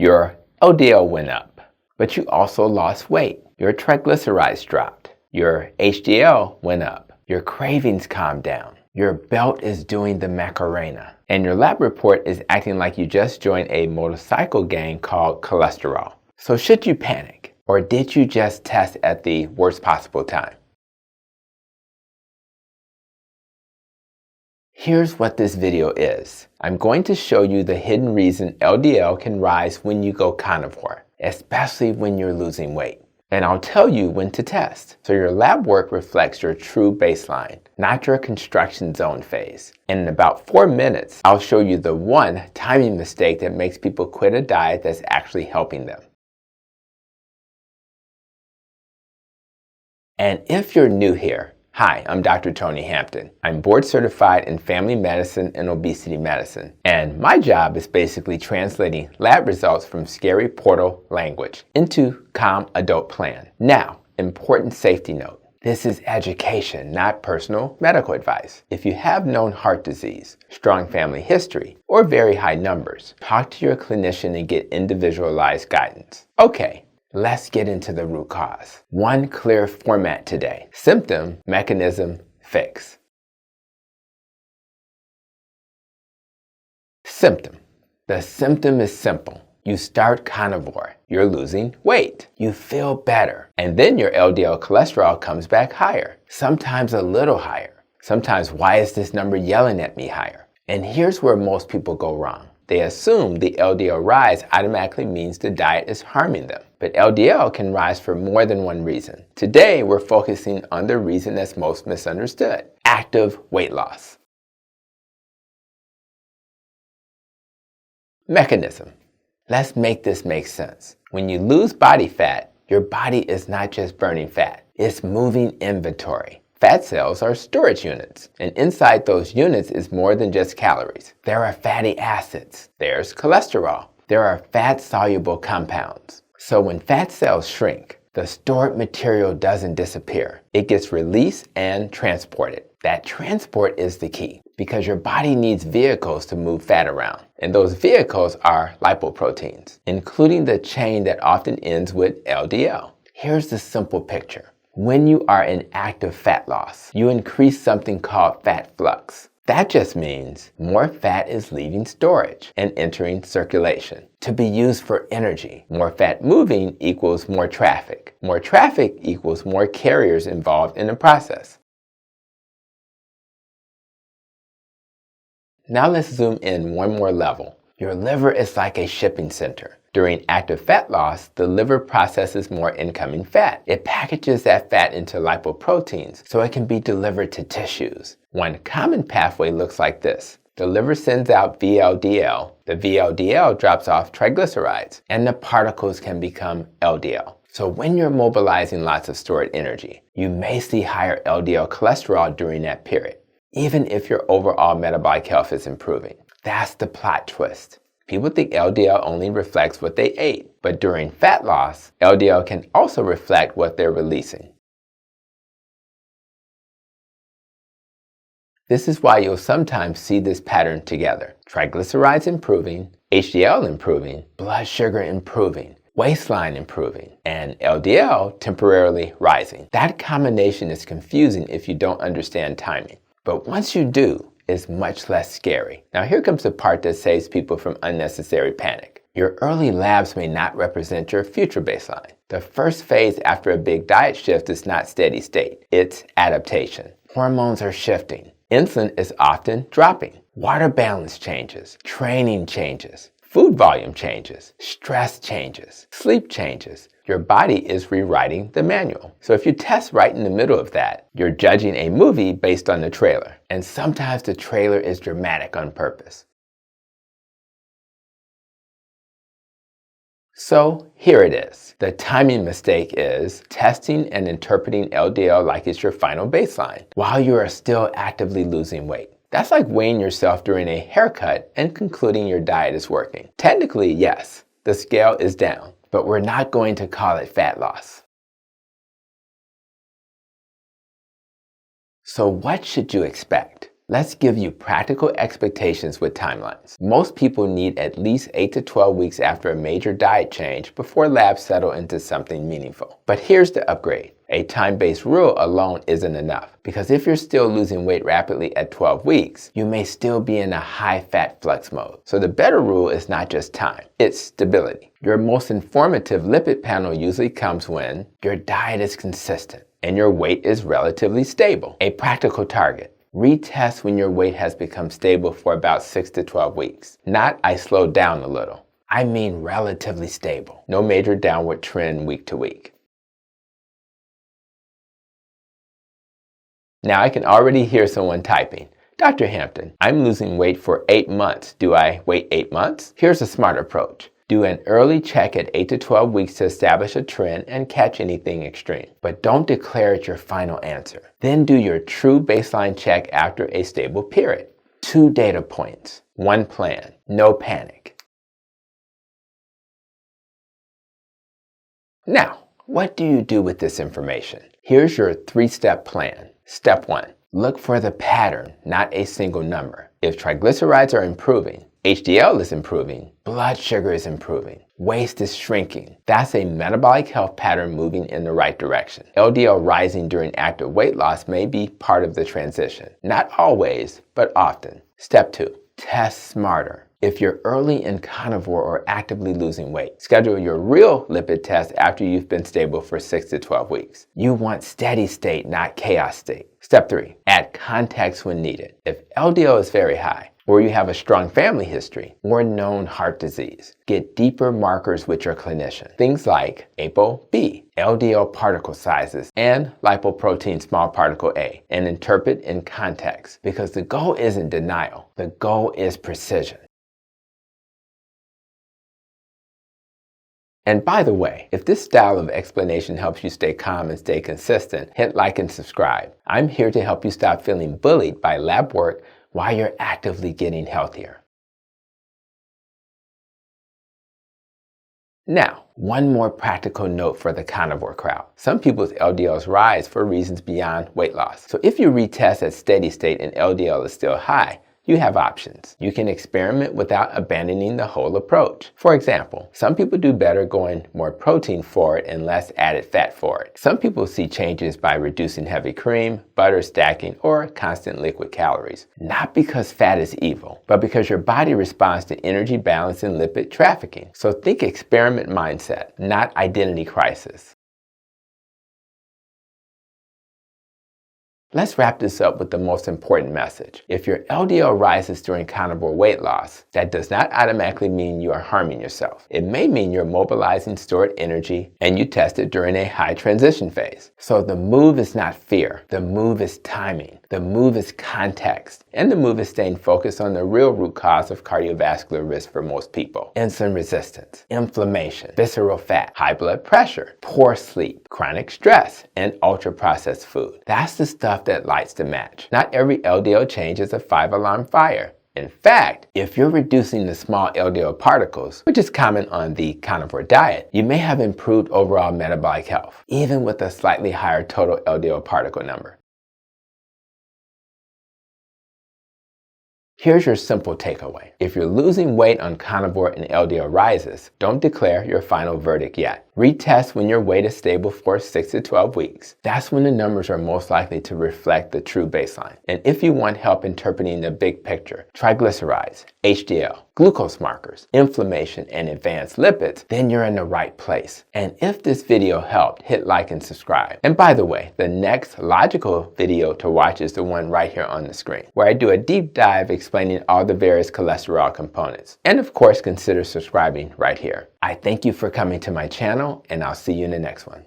Your LDL went up, but you also lost weight. Your triglycerides dropped. Your HDL went up. Your cravings calmed down. Your belt is doing the Macarena. And your lab report is acting like you just joined a motorcycle gang called cholesterol. So should you panic? Or did you just test at the worst possible time? Here's what this video is. I'm going to show you the hidden reason LDL can rise when you go carnivore, especially when you're losing weight. And I'll tell you when to test, so your lab work reflects your true baseline, not your construction zone phase. And in about 4 minutes, I'll show you the one timing mistake that makes people quit a diet that's actually helping them. And if you're new here, hi, I'm Dr. Tony Hampton. I'm board certified in family medicine and obesity medicine. And my job is basically translating lab results from scary portal language into calm adult plan. Now, important safety note. This is education, not personal medical advice. If you have known heart disease, strong family history, or very high numbers, talk to your clinician and get individualized guidance. Okay. Let's get into the root cause. One clear format today. Symptom, mechanism, fix. Symptom. The symptom is simple. You start carnivore. You're losing weight. You feel better. And then your LDL cholesterol comes back higher. Sometimes a little higher. Sometimes, why is this number yelling at me higher? And here's where most people go wrong. They assume the LDL rise automatically means the diet is harming them. But LDL can rise for more than one reason. Today, we're focusing on the reason that's most misunderstood: active weight loss. Mechanism. Let's make this make sense. When you lose body fat, your body is not just burning fat. It's moving inventory. Fat cells are storage units, and inside those units is more than just calories. There are fatty acids. There's cholesterol. There are fat-soluble compounds. So when fat cells shrink, the stored material doesn't disappear. It gets released and transported. That transport is the key, because your body needs vehicles to move fat around. And those vehicles are lipoproteins, including the chain that often ends with LDL. Here's the simple picture. When you are in active fat loss, you increase something called fat flux. That just means more fat is leaving storage and entering circulation to be used for energy. More fat moving equals more traffic. More traffic equals more carriers involved in the process. Now let's zoom in one more level. Your liver is like a shipping center. During active fat loss, the liver processes more incoming fat. It packages that fat into lipoproteins so it can be delivered to tissues. One common pathway looks like this. The liver sends out VLDL. The VLDL drops off triglycerides, and the particles can become LDL. So when you're mobilizing lots of stored energy, you may see higher LDL cholesterol during that period, even if your overall metabolic health is improving. That's the plot twist. People think LDL only reflects what they ate, but during fat loss, LDL can also reflect what they're releasing. This is why you'll sometimes see this pattern together. Triglycerides improving, HDL improving, blood sugar improving, waistline improving, and LDL temporarily rising. That combination is confusing if you don't understand timing. But once you do, it's much less scary. Now here comes the part that saves people from unnecessary panic. Your early labs may not represent your future baseline. The first phase after a big diet shift is not steady state. It's adaptation. Hormones are shifting. Insulin is often dropping. Water balance changes. Training changes. Food volume changes. Stress changes. Sleep changes. Your body is rewriting the manual. So if you test right in the middle of that, you're judging a movie based on the trailer. And sometimes the trailer is dramatic on purpose. So here it is. The timing mistake is testing and interpreting LDL like it's your final baseline while you are still actively losing weight. That's like weighing yourself during a haircut and concluding your diet is working. Technically, yes, the scale is down, but we're not going to call it fat loss. So what should you expect? Let's give you practical expectations with timelines. Most people need at least 8 to 12 weeks after a major diet change before labs settle into something meaningful. But here's the upgrade. A time-based rule alone isn't enough, because if you're still losing weight rapidly at 12 weeks, you may still be in a high-fat flux mode. So the better rule is not just time, it's stability. Your most informative lipid panel usually comes when your diet is consistent and your weight is relatively stable. A practical target. Retest when your weight has become stable for about 6 to 12 weeks. Not I slowed down a little. I mean relatively stable. No major downward trend week to week. Now I can already hear someone typing, Dr. Hampton, I'm losing weight for 8 months. Do I wait 8 months? Here's a smart approach. Do an early check at 8 to 12 weeks to establish a trend and catch anything extreme. But don't declare it your final answer. Then do your true baseline check after a stable period. 2 data points, 1 plan, no panic. Now, what do you do with this information? Here's your 3-step plan. Step 1. Look for the pattern, not a single number. If triglycerides are improving, HDL is improving, blood sugar is improving, waist is shrinking, that's a metabolic health pattern moving in the right direction. LDL rising during active weight loss may be part of the transition. Not always, but often. Step 2. Test smarter. If you're early in carnivore or actively losing weight, schedule your real lipid test after you've been stable for 6 to 12 weeks. You want steady state, not chaos state. Step 3, add context when needed. If LDL is very high, or you have a strong family history, or known heart disease, get deeper markers with your clinician. Things like ApoB, LDL particle sizes, and lipoprotein small particle A, and interpret in context, because the goal isn't denial, the goal is precision. And by the way, if this style of explanation helps you stay calm and stay consistent, hit like and subscribe. I'm here to help you stop feeling bullied by lab work while you're actively getting healthier. Now, one more practical note for the carnivore crowd. Some people's LDLs rise for reasons beyond weight loss. So if you retest at steady state and LDL is still high, you have options. You can experiment without abandoning the whole approach. For example, some people do better going more protein forward and less added fat forward. Some people see changes by reducing heavy cream, butter stacking, or constant liquid calories. Not because fat is evil, but because your body responds to energy balance and lipid trafficking. So think experiment mindset, not identity crisis. Let's wrap this up with the most important message. If your LDL rises during carnivore weight loss, that does not automatically mean you are harming yourself. It may mean you're mobilizing stored energy and you tested during a high transition phase. So the move is not fear. The move is timing. The move is context. And the move is staying focused on the real root cause of cardiovascular risk for most people. Insulin resistance, inflammation, visceral fat, high blood pressure, poor sleep, chronic stress, and ultra-processed food. That's the stuff that lights the match. Not every LDL change is a 5-alarm fire. In fact, if you're reducing the small LDL particles, which is common on the carnivore diet, you may have improved overall metabolic health, even with a slightly higher total LDL particle number. Here's your simple takeaway. If you're losing weight on carnivore and LDL rises, don't declare your final verdict yet. Retest when your weight is stable for 6 to 12 weeks. That's when the numbers are most likely to reflect the true baseline. And if you want help interpreting the big picture, triglycerides, HDL, glucose markers, inflammation, and advanced lipids, then you're in the right place. And if this video helped, hit like and subscribe. And by the way, the next logical video to watch is the one right here on the screen, where I do a deep dive explaining all the various cholesterol components. And of course, consider subscribing right here. I thank you for coming to my channel, and I'll see you in the next one.